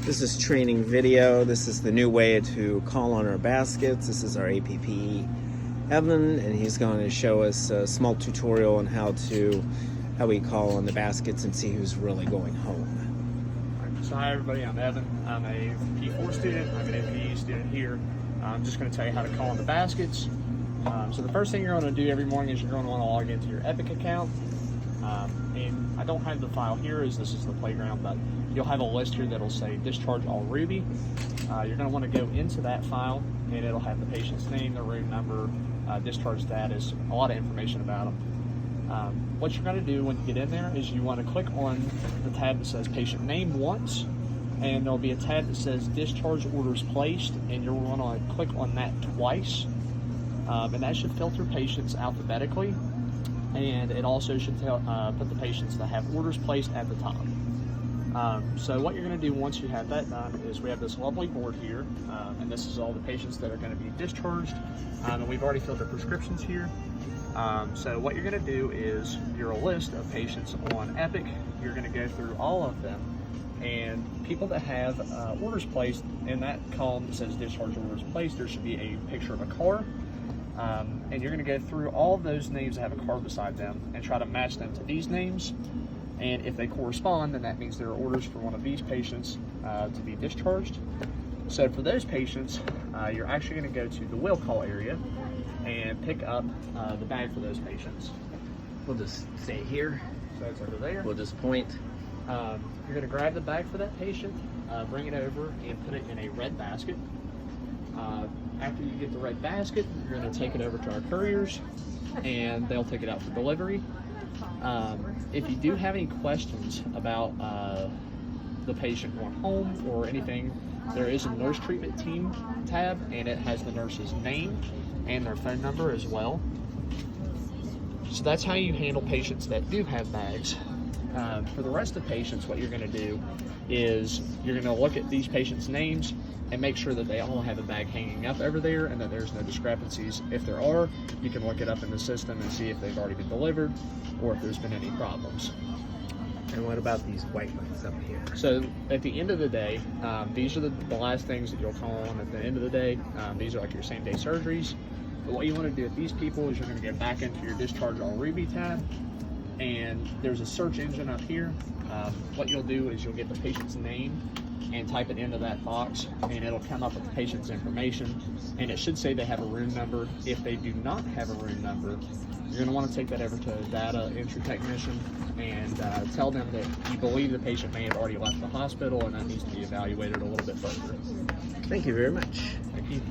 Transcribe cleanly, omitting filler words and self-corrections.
This is training video. This is the new way to call on our baskets. This is our APP Evan, and he's going to show us a small tutorial on how we call on the baskets and see who's really going home. So hi everybody, I'm Evan. I'm a P4 student. I'm an APE student here. I'm just going to tell you how to call on the baskets. So the first thing you're going to do every morning is you're going to want to log into your Epic account. And I don't have the file here as this is the playground, but you'll have a list here that'll say discharge all Ruby. You're going to want to go into that file and it'll have the patient's name, their room number, discharge status, a lot of information about them. What you're going to do when you get in there is you want to click on the tab that says patient name once, and there'll be a tab that says discharge orders placed, and you'll want to click on that twice. And that should filter patients alphabetically, and it also should put the patients that have orders placed at the top. So what you're going to do once you have that done is we have this lovely board here, and this is all the patients that are going to be discharged, and we've already filled their prescriptions here. So what you're going to do is your list of patients on Epic, you're going to go through all of them, and people that have orders placed, in that column that says discharge orders placed, there should be a picture of a car. And you're going to go through all of those names that have a car beside them and try to match them to these names. And if they correspond, then that means there are orders for one of these patients to be discharged. So for those patients, you're actually going to go to the will call area and pick up the bag for those patients. We'll just stay here. So it's over there. We'll just point. You're going to grab the bag for that patient, bring it over and put it in a red basket. After you get the red basket, you're going to take it over to our couriers and they'll take it out for delivery. If you do have any questions about the patient going home or anything, there is a nurse treatment team tab, and it has the nurse's name and their phone number as well. So that's how you handle patients that do have bags. For the rest of patients, what you're going to do is you're going to look at these patients' names and make sure that they all have a bag hanging up over there and that there's no discrepancies. If there are, you can look it up in the system and see if they've already been delivered or if there's been any problems. And what about these white ones up here? So at the end of the day, these are the last things that you'll call on at the end of the day. These are like your same day surgeries. But what you want to do with these people is you're going to get back into your discharge all Ruby tab, and there's a search engine up here. What you'll do is you'll get the patient's name and type it into that box, and it'll come up with the patient's information, and it should say they have a room number. If they do not have a room number, you're going to want to take that over to a data entry technician and tell them that you believe the patient may have already left the hospital and that needs to be evaluated a little bit further. Thank you very much. Thank you.